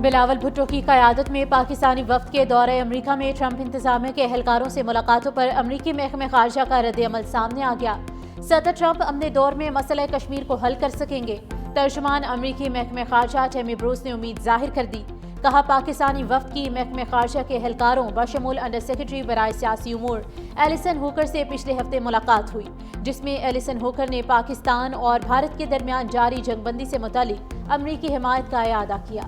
بلاول بھٹو کی قیادت میں پاکستانی وفد کے دورہ امریکہ میں ٹرمپ انتظامیہ کے اہلکاروں سے ملاقاتوں پر امریکی محکمہ خارجہ کا رد عمل سامنے آ گیا۔ صدر ٹرمپ اپنے دور میں مسئلہ کشمیر کو حل کر سکیں گے۔ ترجمان امریکی محکمہ خارجہ ٹیمی بروس نے امید ظاہر کر دی۔ کہا پاکستانی وفد کی محکمہ خارجہ کے اہلکاروں بشمول انڈر سیکرٹری برائے سیاسی امور ایلیسن ہوکر سے پچھلے ہفتے ملاقات ہوئی، جس میں ایلیسن ہوکر نے پاکستان اور بھارت کے درمیان جاری جنگ بندی سے متعلق امریکی حمایت کا اعادہ کیا۔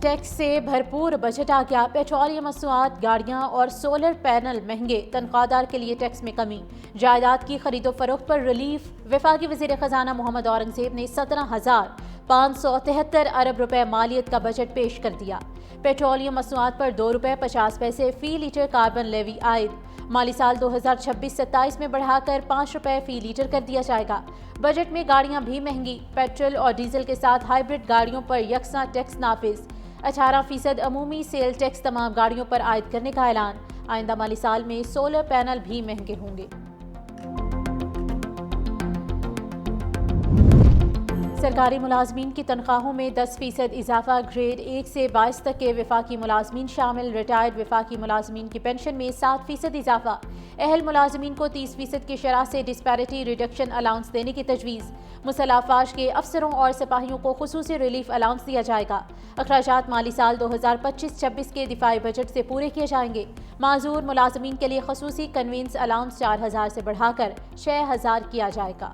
ٹیکس سے بھرپور بجٹ آ گیا، پیٹرولیم مصنوعات، گاڑیاں اور سولر پینل مہنگے، تنخواہ دار کے لیے ٹیکس میں کمی، جائیداد کی خرید و فروخت پر ریلیف۔ وفاقی وزیر خزانہ محمد اورنگزیب نے 17,573 ارب روپے مالیت کا بجٹ پیش کر دیا۔ پیٹرولیم مصنوعات پر 2 روپے 50 پیسے فی لیٹر کاربن لیوی عائد، مالی سال 2026-27 میں بڑھا کر 5 روپے فی لیٹر کر دیا جائے گا۔ بجٹ میں گاڑیاں بھی مہنگی، پیٹرول اور ڈیزل کے ساتھ ہائیبرڈ گاڑیوں پر یکساں ٹیکس نافذ، 18% عمومی سیل ٹیکس تمام گاڑیوں پر عائد کرنے کا اعلان۔ آئندہ مالی سال میں سولر پینل بھی مہنگے ہوں گے۔ سرکاری ملازمین کی تنخواہوں میں 10% اضافہ، گریڈ 1 سے 22 تک کے وفاقی ملازمین شامل، ریٹائرڈ وفاقی ملازمین کی پینشن میں 7% اضافہ، اہل ملازمین کو 30% کی شرح سے ڈسپیرٹی ریڈکشن الاؤنس دینے کی تجویز، مسلح افواج کے افسروں اور سپاہیوں کو خصوصی ریلیف الاؤنس دیا جائے گا۔ اخراجات مالی سال 2025-26 کے دفاعی بجٹ سے پورے کیے جائیں گے۔ معذور ملازمین کے لیے خصوصی کنوینس الاؤنس 4,000 سے بڑھا کر 6,000 کیا جائے گا۔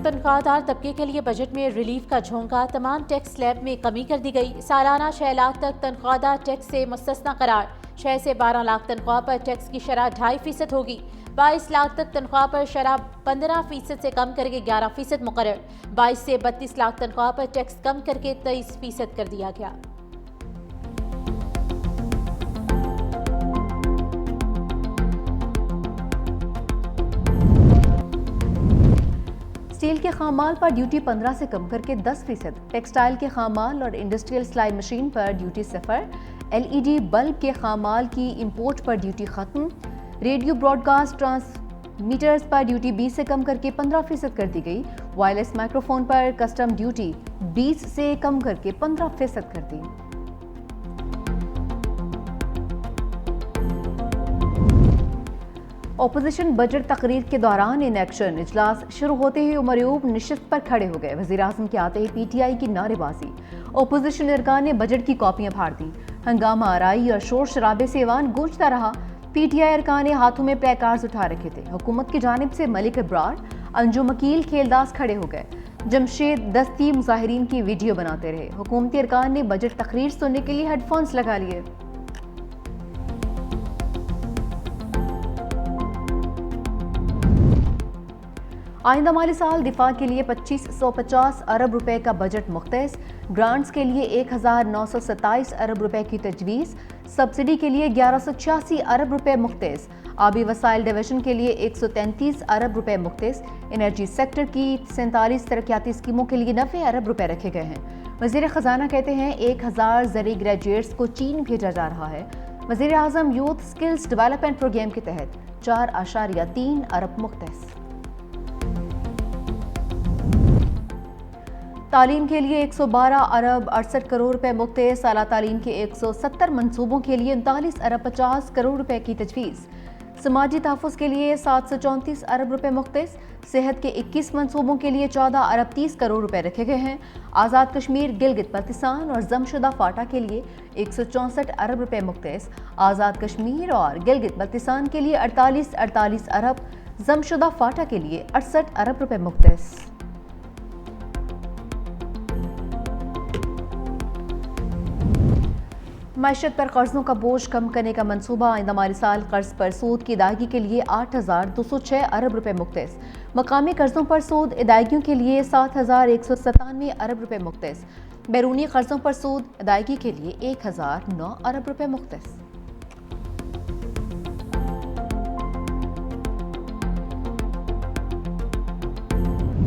تنخواہ دار طبقے کے لیے بجٹ میں ریلیف کا جھونکا، تمام ٹیکس سلیب میں کمی کر دی گئی، سالانہ 6 لاکھ تک تنخواہ دار ٹیکس سے مستثنی قرار، 6 سے 12 لاکھ تنخواہ پر ٹیکس کی شرح 2.5% ہوگی، 22 لاکھ تک تنخواہ پر شرح 15% سے کم کر کے 11% مقرر، 22 سے 32 لاکھ تنخواہ پر ٹیکس کم کر کے 23% کر دیا گیا۔ اسٹیل کے خام مال پر ڈیوٹی 15 سے کم کر کے 10%، ٹیکسٹائل کے خام مال اور انڈسٹریل سلائی مشین پر ڈیوٹی 0، LED بلب کے خام مال کی امپورٹ پر ڈیوٹی ختم، ریڈیو براڈ کاسٹ ٹرانسمیٹرز پر ڈیوٹی 20 سے کم کر کے 15% کر دی گئی، وائرلیس مائکرو فون پر کسٹم ڈیوٹی 20 سے کم کر کے 15% کر دی۔ اپوزیشن بجٹ تقریر کے دوران ان ایکشن، اجلاس شروع ہوتے ہی عمر ایوب نشست پر کھڑے ہو گئے، وزیر اعظم کے آتے ہی پی ٹی آئی کی نعرے بازی، اپوزیشن ارکان نے بجٹ کی کاپیاں پھاڑ دی، ہنگامہ آرائی اور شور شرابے سے ایوان گونجتا رہا، پی ٹی آئی ارکان نے ہاتھوں میں پلے کارڈز اٹھا رکھے تھے، حکومت کی جانب سے ملک ابرار، انجم وکیل کھیلداس کھڑے ہو گئے، جمشید دستی مظاہرین کی ویڈیو بناتے رہے، حکومتی ارکان نے بجٹ تقریر سننے کے لیے ہیڈ فونز لگا لیے۔ آئندہ مالی سال دفاع کے لیے 2550 ارب روپے کا بجٹ مختص، گرانٹس کے لیے 1927 ارب روپے کی تجویز، سبسڈی کے لیے 1186 ارب روپے مختص، آبی وسائل ڈویژن کے لیے 133 ارب روپے مختص، انرجی سیکٹر کی 47 ترقیاتی اسکیموں کے لیے 90 ارب روپے رکھے گئے ہیں۔ وزیر خزانہ کہتے ہیں 1000 زرعی گریجویٹس کو چین بھیجا جا رہا ہے۔ وزیر اعظم یوتھ سکلز ڈیولپمنٹ پروگرام کے تحت 4.3 ارب مختص۔ تعلیم کے لیے 112 ارب 68 کروڑ روپے مختص، اعلیٰ تعلیم کے 170 منصوبوں کے لیے 39 ارب 50 کروڑ روپے کی تجویز، سماجی تحفظ کے لیے 734 ارب روپے مختص، صحت کے 21 منصوبوں کے لیے 14 ارب 30 کروڑ روپے رکھے گئے ہیں، آزاد کشمیر، گلگت بلتستان اور ضم شدہ فاٹا کے لیے 164 ارب روپے مختص، آزاد کشمیر اور گلگت بلتستان کے لیے 48 ارب، ضم شدہ فاٹا کے لیے 68 ارب روپے مختص۔ معیشت پر قرضوں کا بوجھ کم کرنے کا منصوبہ، آئندہ مالی سال قرض پر سود کی ادائیگی کے لیے 8206 ارب روپے مختص، مقامی قرضوں پر سود ادائیگیوں کے لیے 7197 ارب روپے مختص، بیرونی قرضوں پر سود ادائیگی کے لیے 1009 ارب روپے مختص۔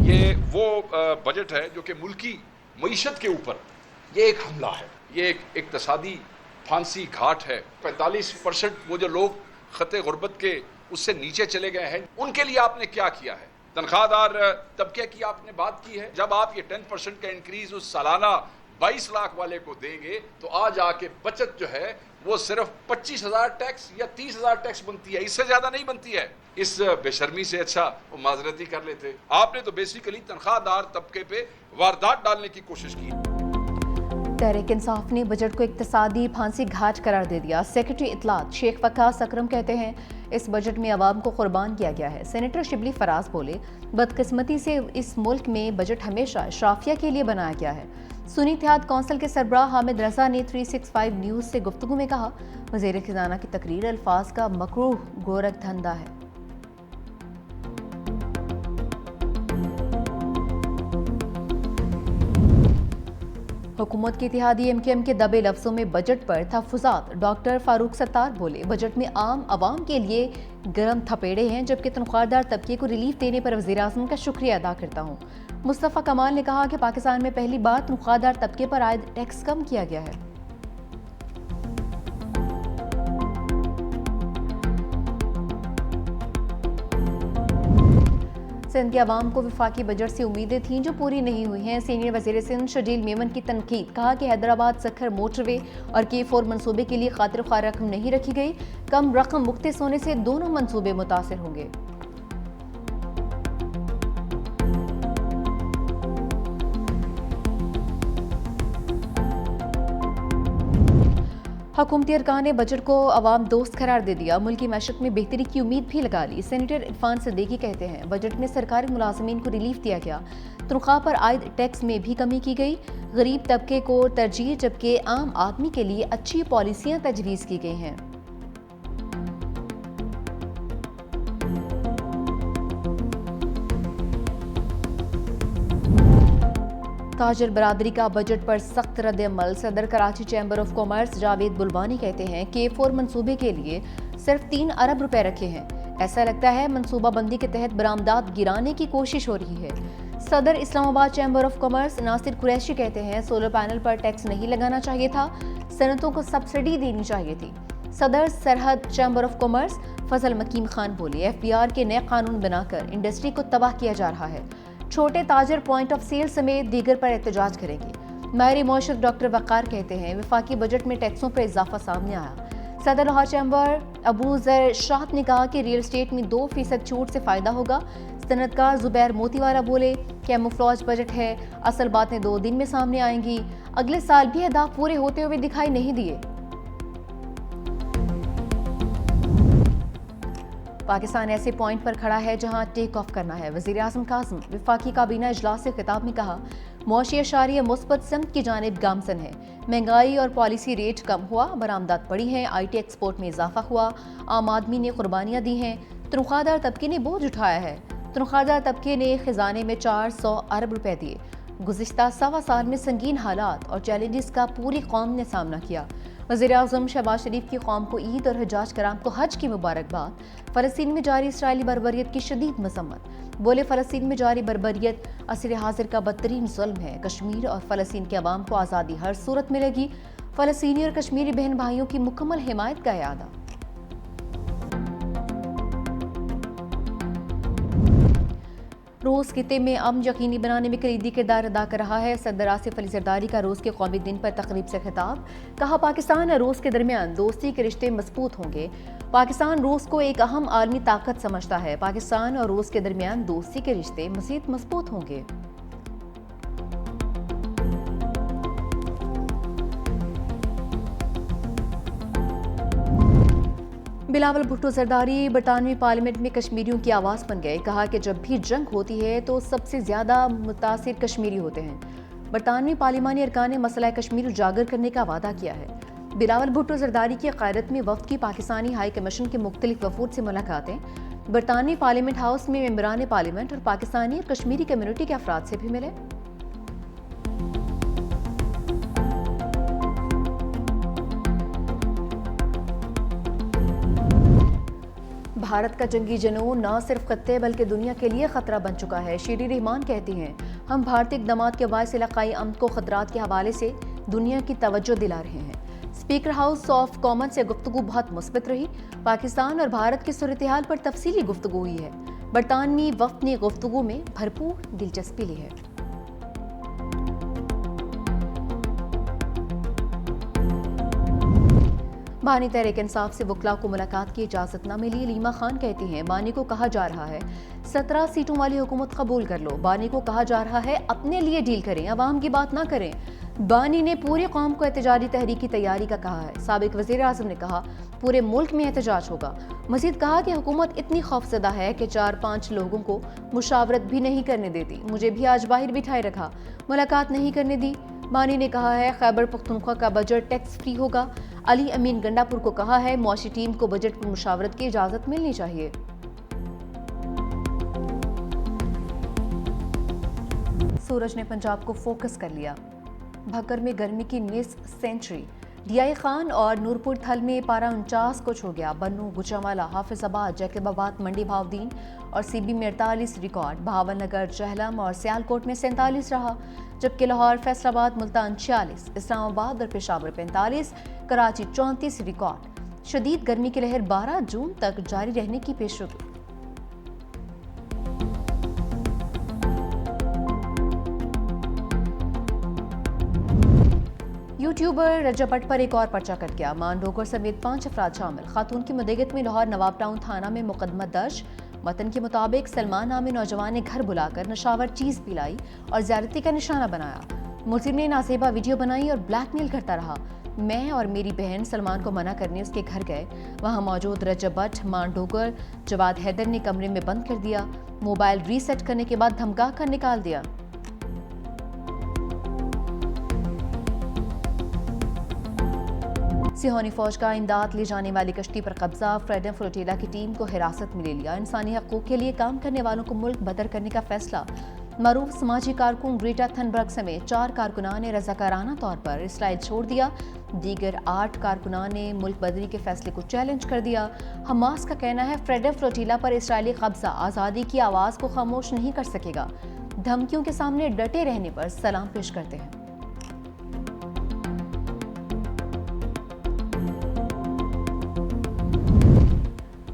یہ وہ بجٹ ہے جو کہ ملکی معیشت کے اوپر یہ ایک حملہ ہے، یہ ایک اقتصادی پھانسی گھاٹ ہے۔ 45% وہ جو لوگ خط غربت کے اس سے نیچے چلے گئے ہیں، ان کے لیے آپ نے کیا کیا ہے؟ تنخواہ دار طبقے کی آپ نے بات کی ہے۔ جب آپ یہ 10% کا انکریز اس سالانہ 22 لاکھ والے کو دیں گے تو آج آ کے بچت جو ہے وہ صرف 25,000 ٹیکس یا 30,000 ٹیکس بنتی ہے، اس سے زیادہ نہیں بنتی ہے۔ اس بے شرمی سے اچھا وہ معذرتی کر لیتے۔ آپ نے تو بیسیکلی تنخواہ دار طبقے پہ واردات ڈالنے کی کوشش کی۔ تحریک انصاف نے بجٹ کو اقتصادی پھانسی گھاٹ قرار دے دیا۔ سیکرٹری اطلاعات شیخ وقاص اکرم کہتے ہیں اس بجٹ میں عوام کو قربان کیا گیا ہے۔ سینیٹر شبلی فراز بولے بدقسمتی سے اس ملک میں بجٹ ہمیشہ اشرافیہ کے لیے بنایا گیا ہے۔ سنی اتحاد کونسل کے سربراہ حامد رضا نے 365 نیوز سے گفتگو میں کہا وزیر خزانہ کی تقریر الفاظ کا مکروہ گورکھ دھندا ہے۔ حکومت کے اتحادی ایم کیو ایم کے دبے لفظوں میں بجٹ پر تحفظات۔ ڈاکٹر فاروق ستار بولے بجٹ میں عام عوام کے لیے گرم تھپیڑے ہیں، جبکہ تنخواہ دار طبقے کو ریلیف دینے پر وزیراعظم کا شکریہ ادا کرتا ہوں۔ مصطفیٰ کمال نے کہا کہ پاکستان میں پہلی بار تنخواہ دار طبقے پر عائد ٹیکس کم کیا گیا ہے۔ سندھ کے عوام کو وفاقی بجٹ سے امیدیں تھیں جو پوری نہیں ہوئی ہیں۔ سینئر وزیر سندھ شجیل میمن کی تنقید، کہا کہ حیدرآباد سکھر موٹر وے اور K4 منصوبے کے لیے خاطر خواہ رقم نہیں رکھی گئی، کم رقم مختص ہونے سے دونوں منصوبے متاثر ہوں گے۔ حکومتی ارکان نے بجٹ کو عوام دوست قرار دے دیا، ملکی معیشت میں بہتری کی امید بھی لگا لی۔ سینیٹر عرفان صدیقی کہتے ہیں بجٹ میں سرکاری ملازمین کو ریلیف دیا گیا، تنخواہ پر عائد ٹیکس میں بھی کمی کی گئی، غریب طبقے کو ترجیح جبکہ عام آدمی کے لیے اچھی پالیسیاں تجویز کی گئی ہیں۔ تاجر برادری کا بجٹ پر سخت رد عمل۔ صدر Karachi chamber of commerce Javed Bilwani کہتے ہیں K4 منصوبے کے لیے صرف 3 ارب روپے رکھے ہیں، ایسا لگتا ہے منصوبہ بندی کے تحت برآمدات گرانے کی کوشش ہو رہی ہے۔ صدر اسلام آباد چیمبر آف کامرس ناصر قریشی کہتے ہیں سولر پینل پر ٹیکس نہیں لگانا چاہیے تھا، صنعتوں کو سبسڈی دینی چاہیے تھی۔ صدر سرحد چیمبر آف کامرس فضل مکیم خان بولے FBR کے نئے قانون بنا کر انڈسٹری کو تباہ کیا جا رہا ہے، چھوٹے تاجر پوائنٹ آف سیل سمیت دیگر پر احتجاج کریں گے۔ ماہر معیشت ڈاکٹر وقار کہتے ہیں وفاقی بجٹ میں ٹیکسوں پر اضافہ سامنے آیا۔ صدر لاہور چیمبر ابو ذر شاہد نے کہا کہ ریل اسٹیٹ میں 2% چھوٹ سے فائدہ ہوگا۔ صنعت کار زبیر موتی والا بولے کیموفلاج بجٹ ہے، اصل باتیں 2 دن میں سامنے آئیں گی، اگلے سال بھی اہداف پورے ہوتے ہوئے دکھائی نہیں دیے۔ پاکستان ایسے پوائنٹ پر کھڑا ہے جہاں ٹیک آف کرنا ہے۔ وزیر اعظم کاظم وفاقی کابینہ اجلاس سے خطاب میں کہا معاشی اشاریہ مثبت سمت کی جانب گامزن ہے، مہنگائی اور پالیسی ریٹ کم ہوا، برآمدات بڑھی ہیں، IT ایکسپورٹ میں اضافہ ہوا، عام آدمی نے قربانیاں دی ہیں، تنخواہ دار طبقے نے بوجھ اٹھایا ہے، تنخواہ دار طبقے نے خزانے میں 400 ارب روپے دیے۔ گزشتہ 1.25 سال میں سنگین حالات اور چیلنجز کا پوری قوم نے سامنا کیا۔ وزیر اعظم شہباز شریف کی قوم کو عید اور حجاج کرام کو حج کی مبارکباد۔ فلسطین میں جاری اسرائیلی بربریت کی شدید مذمت، بولے فلسطین میں جاری بربریت عصر حاضر کا بدترین ظلم ہے، کشمیر اور فلسطین کے عوام کو آزادی ہر صورت ملے گی، فلسطینی اور کشمیری بہن بھائیوں کی مکمل حمایت کا اعادہ۔ روس خطے میں امن یقینی بنانے میں کلیدی کردار ادا کر رہا ہے۔ صدر آصف علی زرداری کا روس کے قومی دن پر تقریب سے خطاب، کہا پاکستان اور روس کے درمیان دوستی کے رشتے مضبوط ہوں گے۔ پاکستان روس کو ایک اہم عالمی طاقت سمجھتا ہے، پاکستان اور روس کے درمیان دوستی کے رشتے مزید مضبوط ہوں گے۔ بلاول بھٹو زرداری برطانوی پارلیمنٹ میں کشمیریوں کی آواز بن گئے، کہا کہ جب بھی جنگ ہوتی ہے تو سب سے زیادہ متاثر کشمیری ہوتے ہیں۔ برطانوی پارلیمانی ارکان نے مسئلہ کشمیر اجاگر کرنے کا وعدہ کیا ہے۔ بلاول بھٹو زرداری کی قیادت میں وفد کی پاکستانی ہائی کمیشن کے مختلف وفود سے ملاقاتیں، برطانوی پارلیمنٹ ہاؤس میں ممبران پارلیمنٹ اور پاکستانی اور کشمیری کمیونٹی کے افراد سے بھی ملے۔ بھارت کا جنگی جنون نہ صرف خطے بلکہ دنیا کے لیے خطرہ بن چکا ہے۔ شیری رحمان کہتی ہیں ہم بھارتی اقدامات کے باعث علاقائی امن کو خطرات کے حوالے سے دنیا کی توجہ دلا رہے ہیں۔ اسپیکر ہاؤس آف کامن سے گفتگو بہت مثبت رہی۔ پاکستان اور بھارت کی صورتحال پر تفصیلی گفتگو ہوئی ہے۔ برطانوی وفد نے گفتگو میں بھرپور دلچسپی لی ہے۔ بانی تحریک انصاف سے وکلاء کو ملاقات کی اجازت نہ ملی۔ لیما خان کہتی ہیں بانی کو کہا جا رہا ہے 17 سیٹوں والی حکومت قبول کر لو، بانی کو کہا جا رہا ہے اپنے لیے ڈیل کریں، عوام کی بات نہ کریں۔ بانی نے پوری قوم کو احتجاجی تحریک کی تیاری کا کہا ہے۔ سابق وزیر اعظم نے کہا پورے ملک میں احتجاج ہوگا۔ مزید کہا کہ حکومت اتنی خوفزدہ ہے کہ 4-5 لوگوں کو مشاورت بھی نہیں کرنے دیتی، مجھے بھی آج باہر بٹھائے رکھا، ملاقات نہیں کرنے دی۔ بانی نے کہا ہے خیبر پختونخوا کا بجٹ ٹیکس فری ہوگا۔ علی امین گنڈاپور کو کہا ہے معاشی ٹیم کو بجٹ پر مشاورت کی اجازت ملنی چاہیے۔ سورج نے پنجاب کو فوکس کر لیا، بھکر میں گرمی کی نصف سینچری۔ ڈی آئی خان اور نورپور تھل میں پارہ 49 کو چھو گیا۔ بنو، گوجرانوالہ، حافظ آباد، جیکب آباد، منڈی بہاؤدین اور سی بی میں 48 ریکارڈ، بہاول نگر، جہلم اور سیالکوٹ میں 47 رہا، جبکہ لاہور، فیصل آباد، ملتان 46، اسلام آباد اور پشاور 45، کراچی 34 ریکارڈ۔ شدید گرمی کی لہر 12 جون تک جاری رہنے کی پیشگوئی۔ یوٹیوبر رجب بٹ پر ایک اور پرچہ کٹ گیا۔ مانڈوگر سمیت 5 افراد شامل۔ خاتون کی مدعیت میں لاہور نواب ٹاؤن تھانہ میں مقدمہ درج۔ متن کے مطابق سلمان نامی نوجوان نے گھر بلا کر نشاور چیز پلائی اور زیادتی کا نشانہ بنایا۔ ملزم نے نازیبا ویڈیو بنائی اور بلیک میل کرتا رہا۔ میں اور میری بہن سلمان کو منع کرنے اس کے گھر گئے۔ وہاں موجود رجب بٹ، مانڈوگر، جواد حیدر نے کمرے میں بند کر دیا۔ موبائل ری سیٹ کرنے کے بعد دھمکا کر نکال دیا۔ سیہونی فوج کا امداد لے جانے والی کشتی پر قبضہ۔ فریڈم فلوٹیلا کی ٹیم کو حراست میں لے لیا۔ انسانی حقوق کے لیے کام کرنے والوں کو ملک بدر کرنے کا فیصلہ۔ معروف سماجی کارکن گریٹا تھنبرگ سمیت 4 کارکنان نے رضاکارانہ طور پر اسرائیل چھوڑ دیا۔ دیگر 8 کارکنان نے ملک بدری کے فیصلے کو چیلنج کر دیا۔ حماس کا کہنا ہے فریڈم فلوٹیلا پر اسرائیلی قبضہ آزادی کی آواز کو خاموش نہیں کر سکے گا۔ دھمکیوں کے سامنے ڈٹے رہنے پر سلام پیش کرتے ہیں۔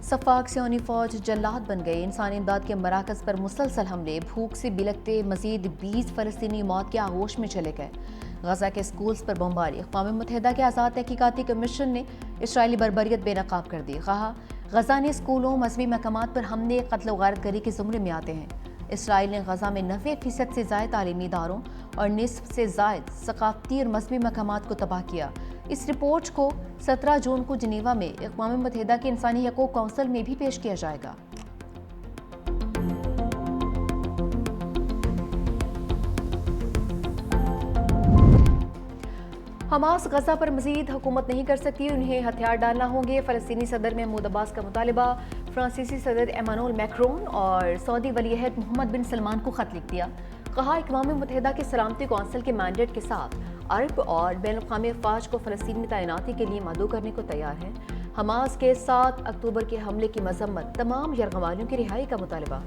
سفاک سیہونی فوج جلاد بن گئی۔ انسانی امداد کے مراکز پر مسلسل حملے، بھوک سے بلکتے مزید 20 فلسطینی موت کے آغوش میں چلے گئے۔ غزہ کے سکولز پر بمباری۔ اقوام متحدہ کے آزاد تحقیقاتی کمیشن نے اسرائیلی بربریت بے نقاب کر دی۔ کہا غزہ نے سکولوں، مذہبی مقامات پر حملے، قتل و غارت گری کے زمرے میں آتے ہیں۔ اسرائیل نے غزہ میں 90% سے زائد تعلیمی اداروں اور نصف سے زائد ثقافتی اور مذہبی مقامات کو تباہ کیا۔ اس رپورٹ کو 17 جون کو جنیوا میں اقوام متحدہ کے انسانی حقوق کونسل میں بھی پیش کیا جائے گا۔ حماس غزہ پر مزید حکومت نہیں کر سکتی، انہیں ہتھیار ڈالنا ہوں گے۔ فلسطینی صدر محمود عباس کا مطالبہ۔ فرانسیسی صدر ایمانوئل میکرون اور سعودی ولی عہد محمد بن سلمان کو خط لکھ دیا۔ کہا اقوام متحدہ کے سلامتی کونسل کے مینڈیٹ کے ساتھ عرب اور بین الاقوامی افواج کو فلسطین میں تعیناتی کے لیے مدعو کرنے کو تیار ہیں۔ حماس کے 7 اکتوبر کے حملے کی مذمت، تمام یرغمالیوں کی رہائی کا مطالبہ۔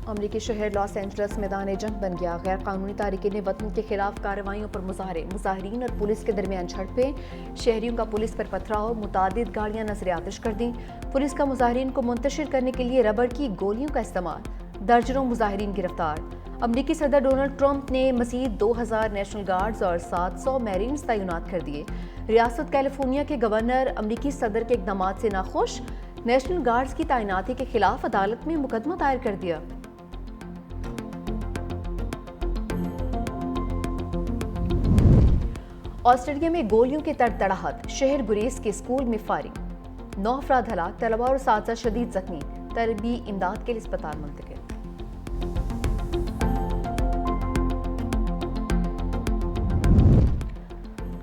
امریکی شہر لاس اینجلس میدان جنگ بن گیا۔ غیر قانونی تارکین وطن کے خلاف کارروائیوں پر مظاہرے، مظاہرین اور پولیس کے درمیان جھڑپیں، شہریوں کا پولیس پر پتھراؤ، متعدد گاڑیاں نظر آتش کر دیں۔ پولیس کا مظاہرین کو منتشر کرنے کے لیے ربڑ کی گولیوں کا استعمال، درجنوں مظاہرین گرفتار۔ امریکی صدر ڈونلڈ ٹرمپ نے مزید 2000 نیشنل گارڈز اور 700 میرینز تعینات کر دیے۔ ریاست کیلیفورنیا کے گورنر امریکی صدر کے اقدامات سے ناخوش، نیشنل گارڈز کی تعیناتی کے خلاف عدالت میں مقدمہ دائر کر دیا۔ آسٹریلیا میں گولیوں کی تڑتڑاہٹ، شہر گریز کے اسکول میں فائرنگ، 9 افراد ہلاک، طلباء اور اساتذہ شدید زخمی، طبی امداد کے لیے اسپتال منتقل۔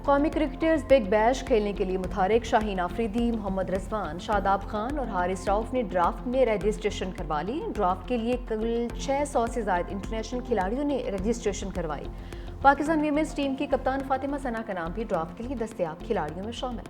قومی کرکٹرز بگ بیش کھیلنے کے لیے متحرک، شاہین آفریدی، محمد رضوان، شاداب خان اور حارث رؤف نے ڈرافٹ میں رجسٹریشن کروا لی۔ ڈرافٹ کے لیے کل 600 سے زائد انٹرنیشنل کھلاڑیوں نے رجسٹریشن کروائی۔ پاکستان ویمنز ٹیم کی کپتان فاطمہ ثنا کا نام بھی ڈرافٹ کے لیے دستیاب کھلاڑیوں میں شامل۔